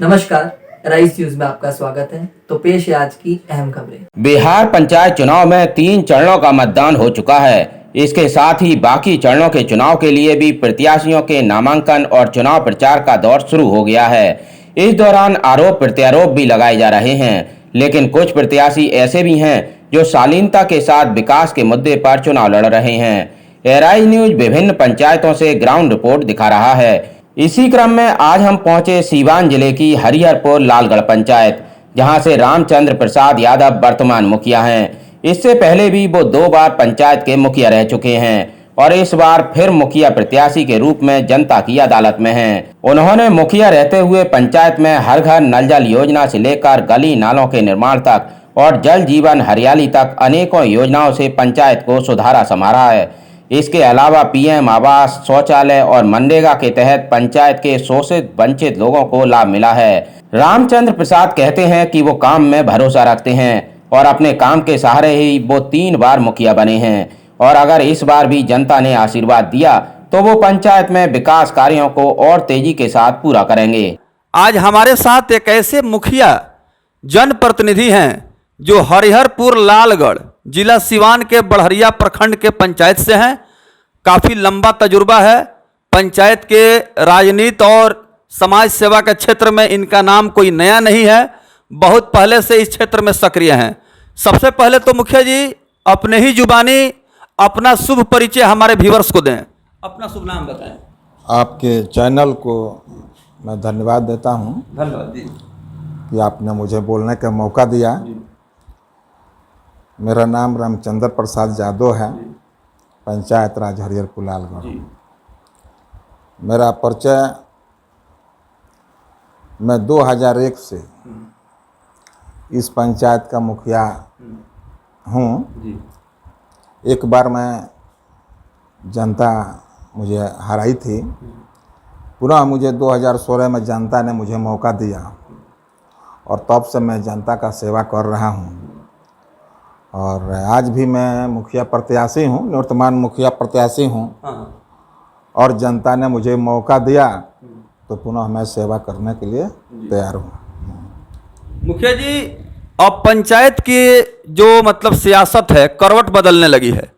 नमस्कार, rice news में आपका स्वागत है। तो पेश है आज की अहम खबरें। बिहार पंचायत चुनाव में 3 चरणों का मतदान हो चुका है। इसके साथ ही बाकी चरणों के चुनाव के लिए भी प्रत्याशियों के नामांकन और चुनाव प्रचार का दौर शुरू हो गया है। इस दौरान आरोप प्रत्यारोप भी लगाए जा रहे हैं, लेकिन कुछ प्रत्याशी ऐसे भी हैं जो शालीनता के साथ विकास के मुद्दे पर चुनाव लड़ रहे हैं। राइस न्यूज विभिन्न पंचायतों से ग्राउंड रिपोर्ट दिखा रहा है। इसी क्रम में आज हम पहुंचे सीवान जिले की हरिहरपुर लालगढ़ पंचायत, जहां से रामचंद्र प्रसाद यादव वर्तमान मुखिया हैं। इससे पहले भी वो 2 बार पंचायत के मुखिया रह चुके हैं और इस बार फिर मुखिया प्रत्याशी के रूप में जनता की अदालत में हैं। उन्होंने मुखिया रहते हुए पंचायत में हर घर नल जल योजना से लेकर गली नालों के निर्माण तक और जल जीवन हरियाली तक अनेकों योजनाओं से पंचायत को सुधारा संवारा है। इसके अलावा पीएम आवास, शौचालय और मनरेगा के तहत पंचायत के शोषित वंचित लोगों को लाभ मिला है। रामचंद्र प्रसाद कहते हैं कि वो काम में भरोसा रखते हैं और अपने काम के सहारे ही वो 3 बार मुखिया बने हैं और अगर इस बार भी जनता ने आशीर्वाद दिया तो वो पंचायत में विकास कार्यों को और तेजी के साथ पूरा करेंगे। आज हमारे साथ एक ऐसे मुखिया जनप्रतिनिधि हैं जो हरिहरपुर लालगढ़ जिला सिवान के बड़हरिया प्रखंड के पंचायत से हैं। काफ़ी लंबा तजुर्बा है पंचायत के राजनीति और समाज सेवा के क्षेत्र में। इनका नाम कोई नया नहीं है, बहुत पहले से इस क्षेत्र में सक्रिय हैं। सबसे पहले तो मुखिया जी अपने ही जुबानी अपना शुभ परिचय हमारे व्यूअर्स को दें, अपना शुभ नाम बताएं। आपके चैनल को मैं धन्यवाद देता हूं। धन्यवाद जी कि आपने मुझे बोलने का मौका दिया। मेरा नाम रामचंद्र प्रसाद यादव है, पंचायत राज हरिहरपुर लालगढ़। मेरा परिचय मैं 2001 से इस पंचायत का मुखिया हूँ। एक बार मैं जनता मुझे हराई थी, पुनः मुझे 2016 में जनता ने मुझे मौका दिया और तब से मैं जनता का सेवा कर रहा हूँ। और आज भी मैं मुखिया प्रत्याशी हूँ, निवर्तमान मुखिया प्रत्याशी हूँ। और जनता ने मुझे मौका दिया तो पुनः मैं सेवा करने के लिए तैयार हूँ। मुखिया जी, अब पंचायत की जो मतलब सियासत है करवट बदलने लगी है।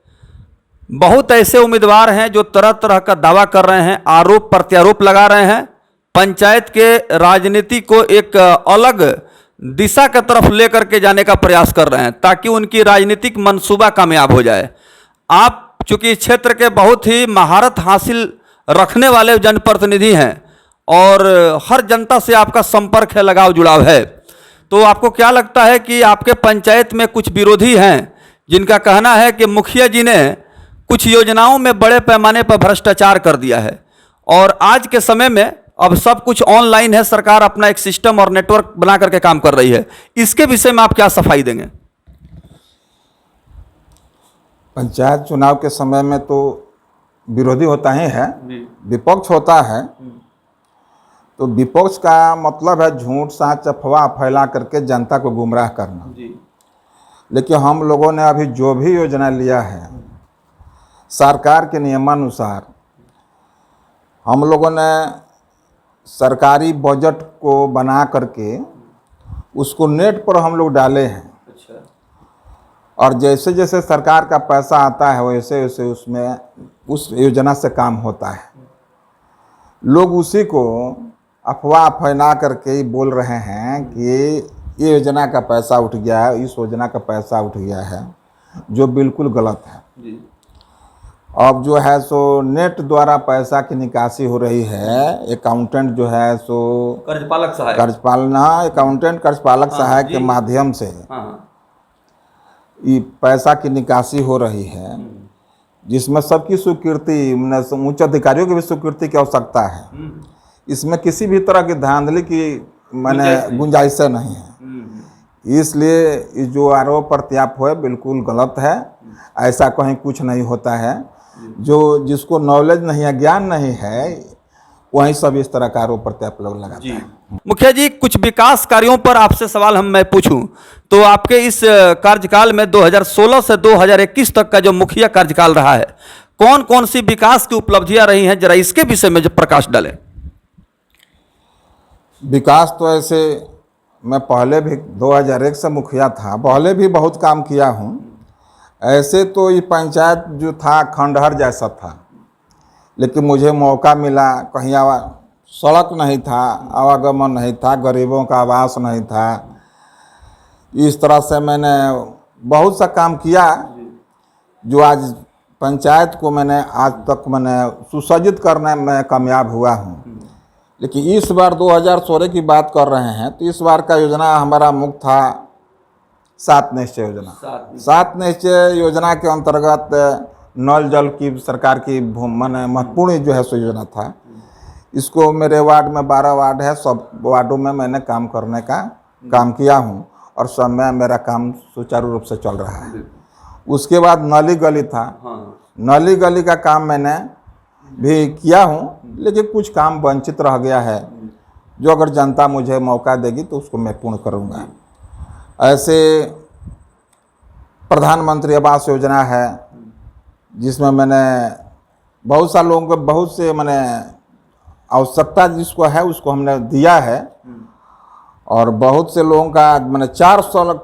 बहुत ऐसे उम्मीदवार हैं जो तरह तरह का दावा कर रहे हैं, आरोप प्रत्यारोप लगा रहे हैं, पंचायत के राजनीति को एक अलग दिशा की तरफ लेकर के जाने का प्रयास कर रहे हैं ताकि उनकी राजनीतिक मंसूबा कामयाब हो जाए। आप चूंकि क्षेत्र के बहुत ही महारत हासिल रखने वाले जनप्रतिनिधि हैं और हर जनता से आपका संपर्क है, लगाव जुड़ाव है, तो आपको क्या लगता है कि आपके पंचायत में कुछ विरोधी हैं जिनका कहना है कि मुखिया जी ने कुछ योजनाओं में बड़े पैमाने पर भ्रष्टाचार कर दिया है और आज के समय में अब सब कुछ ऑनलाइन है, सरकार अपना एक सिस्टम और नेटवर्क बना करके काम कर रही है, इसके विषय में आप क्या सफाई देंगे? पंचायत चुनाव के समय में तो विरोधी होता ही है, विपक्ष होता है। तो विपक्ष का मतलब है झूठ साच अफवाह फैला करके जनता को गुमराह करना। लेकिन हम लोगों ने अभी जो भी योजना लिया है सरकार के नियमानुसार, हम लोगों ने सरकारी बजट को बना करके उसको नेट पर हम लोग डाले हैं। अच्छा। और जैसे जैसे सरकार का पैसा आता है वैसे वैसे उसमें उस योजना से काम होता है। लोग उसी को अफवाह फैला करके ही बोल रहे हैं कि ये योजना का पैसा उठ गया है, इस योजना का पैसा उठ गया है, जो बिल्कुल गलत है। जी। अब जो है सो नेट द्वारा पैसा की निकासी हो रही है। अकाउंटेंट जो है सो कर्जपालक सहायक, अकाउंटेंट कर्जपालक सहायक के माध्यम से ये पैसा की निकासी हो रही है, जिसमें सबकी स्वीकृति, उच्च अधिकारियों की भी स्वीकृति की आवश्यकता है। इसमें किसी भी तरह की धांधली की गुंजाइश नहीं है। इसलिए जो आरोप प्रत्यारोप है बिल्कुल गलत है। ऐसा कहीं कुछ नहीं होता है। जो जिसको नॉलेज नहीं है, ज्ञान नहीं है, वहीं सब इस तरह का आरोप प्रत्यारोप लोग लगाते हैं। मुखिया जी, कुछ विकास कार्यों पर आपसे सवाल मैं पूछूं तो आपके इस कार्यकाल में 2016 से 2021 तक का जो मुखिया कार्यकाल रहा है, कौन कौन सी विकास की उपलब्धियां रही हैं, जरा इसके विषय में जो प्रकाश डालें। विकास तो ऐसे मैं पहले भी 2001 से मुखिया था, पहले भी बहुत काम किया हूँ। ऐसे तो ये पंचायत जो था खंडहर जैसा था, लेकिन मुझे मौका मिला, कहीं सड़क नहीं था, आवागमन नहीं था, गरीबों का आवास नहीं था। इस तरह से मैंने बहुत सा काम किया जो आज पंचायत को मैंने आज तक मैंने सुसज्जित करने में कामयाब हुआ हूँ। लेकिन इस बार 2016 की बात कर रहे हैं तो इस बार का योजना हमारा मुख्य था 7 निश्चय योजना। 7 निश्चय योजना के अंतर्गत नल जल की सरकार की मैंने महत्वपूर्ण जो है सो योजना था। इसको मेरे वार्ड में 12 वार्ड है, सब वार्डों में मैंने काम करने का काम किया हूँ और सब में मेरा काम सुचारू रूप से चल रहा है। उसके बाद नली गली था, नली गली का काम मैंने भी किया हूँ, लेकिन कुछ काम वंचित रह गया है, जो अगर जनता मुझे मौका देगी तो उसको मैं पूर्ण करूँगा। ऐसे प्रधानमंत्री आवास योजना है, जिसमें मैंने बहुत सा लोगों को बहुत से मैंने आवश्यकता जिसको है उसको हमने दिया है और बहुत से लोगों का मैंने 400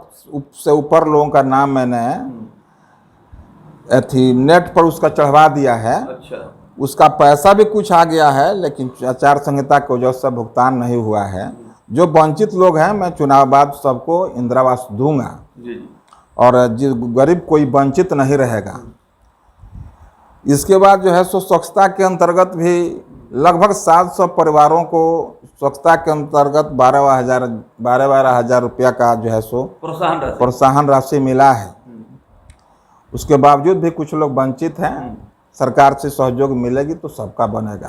से ऊपर लोगों का नाम मैंने नेट पर उसका चढ़वा दिया है। उसका पैसा भी कुछ आ गया है, लेकिन आचार संहिता की वजह से भुगतान नहीं हुआ है। जो वंचित लोग हैं मैं चुनाव बाद सबको इंदिरा आवास दूंगा और जिस गरीब कोई वंचित नहीं रहेगा। इसके बाद जो है सो स्वच्छता के अंतर्गत भी लगभग 700 परिवारों को स्वच्छता के अंतर्गत 12,000 रुपया का जो है सो प्रोत्साहन राशि मिला है। उसके बावजूद भी कुछ लोग वंचित हैं। सरकार से सहयोग मिलेगी तो सबका बनेगा।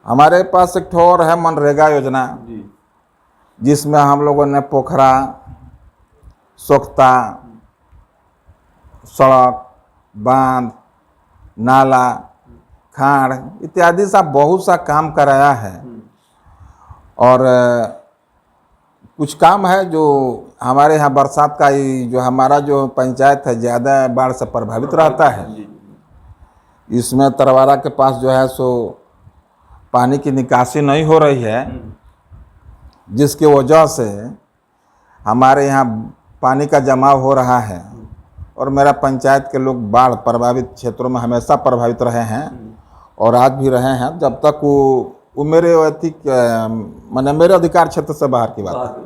हमारे पास एक और है मनरेगा योजना, जिसमें हम लोगों ने पोखरा, स्वच्छता, सड़क, बांध, नाला, खाड़ इत्यादि सा बहुत सा काम कराया है। और कुछ काम है जो हमारे यहाँ बरसात का जो हमारा जो पंचायत है ज़्यादा बाढ़ से प्रभावित रहता है। इसमें तरवारा के पास जो है सो पानी की निकासी नहीं हो रही है, जिसकी वजह से हमारे यहाँ पानी का जमाव हो रहा है और मेरा पंचायत के लोग बाढ़ प्रभावित क्षेत्रों में हमेशा प्रभावित रहे हैं और आज भी रहे हैं, जब तक वो मेरे मैंने मेरे अधिकार क्षेत्र से बाहर की बात है।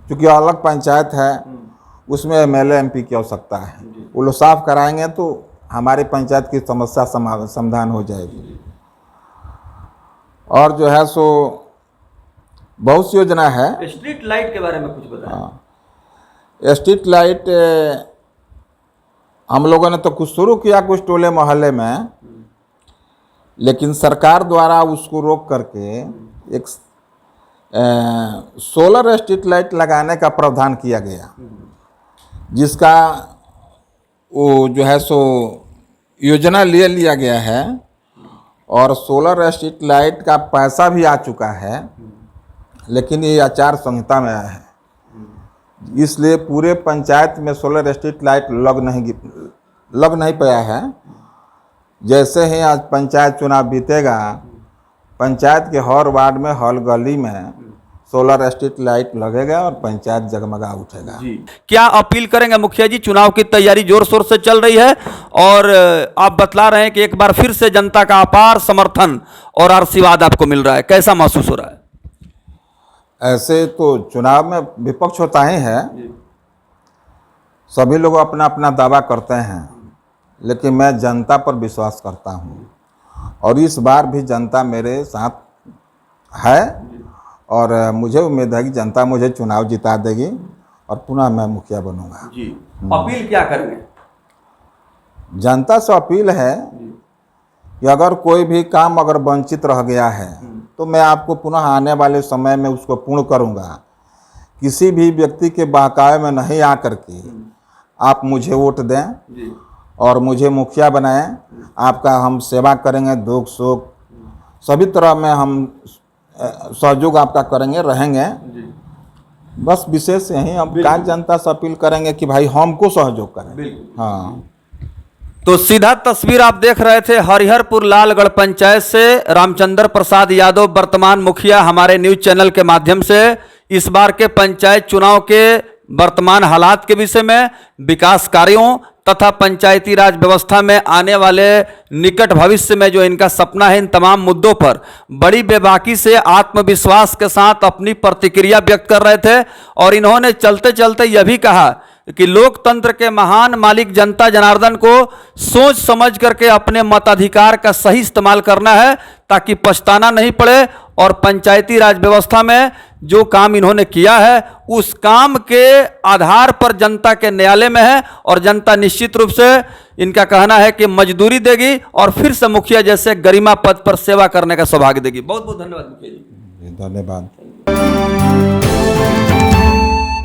क्योंकि अलग पंचायत है, उसमें एमएलए एमपी की आवश्यकता है। वो लोग साफ कराएंगे तो हमारी पंचायत की समस्या समाधान हो जाएगी। और जो है सो बहुत सी योजना है। स्ट्रीट लाइट के बारे में कुछ बताएं। हाँ, स्ट्रीट लाइट हम लोगों ने तो कुछ शुरू किया कुछ टोले मोहल्ले में, लेकिन सरकार द्वारा उसको रोक करके एक सोलर स्ट्रीट लाइट लगाने का प्रावधान किया गया, जिसका वो जो है सो योजना ले लिया गया है और सोलर स्ट्रीट लाइट का पैसा भी आ चुका है, लेकिन ये आचार संहिता में आया है। इसलिए पूरे पंचायत में सोलर स्ट्रीट लाइट लग नहीं पाया है। जैसे ही आज पंचायत चुनाव बीतेगा, पंचायत के हर वार्ड में हर गली में सोलर स्ट्रीट लाइट लगेगा और पंचायत जगमगा उठेगा। क्या अपील करेंगे मुखिया जी? चुनाव की तैयारी जोर शोर से चल रही है और आप बतला रहे हैं कि एक बार फिर से जनता का अपार समर्थन और आशीर्वाद आपको मिल रहा है, कैसा महसूस हो रहा है? ऐसे तो चुनाव में विपक्ष होता ही है, सभी लोग अपना अपना दावा करते हैं, लेकिन मैं जनता पर विश्वास करता हूँ और इस बार भी जनता मेरे साथ है और मुझे उम्मीद है कि जनता मुझे चुनाव जिता देगी और पुनः मैं मुखिया बनूंगा। जी, अपील क्या करेंगे? जनता से अपील है कि अगर कोई भी काम अगर वंचित रह गया है तो मैं आपको पुनः आने वाले समय में उसको पूर्ण करूंगा। किसी भी व्यक्ति के बहकावे में नहीं आकर के आप मुझे वोट दें और मुझे मुखिया बनाएं। आपका हम सेवा करेंगे, दुख सुख सभी तरह में हम सहयोग आपका करेंगे, रहेंगे। बस विशेष यही हम क्या जनता से अपील करेंगे कि भाई हमको सहयोग करें। हाँ। तो सीधा तस्वीर आप देख रहे थे हरिहरपुर लालगढ़ पंचायत से रामचंद्र प्रसाद यादव वर्तमान मुखिया हमारे न्यूज चैनल के माध्यम से इस बार के पंचायत चुनाव के वर्तमान हालात के विषय में, विकास कार्यों तथा पंचायती राज व्यवस्था में आने वाले निकट भविष्य में जो इनका सपना है, इन तमाम मुद्दों पर बड़ी बेबाकी से आत्मविश्वास के साथ अपनी प्रतिक्रिया व्यक्त कर रहे थे। और इन्होंने चलते चलते यह भी कहा कि लोकतंत्र के महान मालिक जनता जनार्दन को सोच समझ करके अपने मताधिकार का सही इस्तेमाल करना है ताकि पछताना नहीं पड़े। और पंचायती राज व्यवस्था में जो काम इन्होंने किया है उस काम के आधार पर जनता के न्यायालय में है और जनता निश्चित रूप से इनका कहना है कि मजदूरी देगी और फिर से मुखिया जैसे गरिमा पद पर सेवा करने का सौभाग्य देगी। बहुत बहुत धन्यवाद मुखिया जी। धन्यवाद।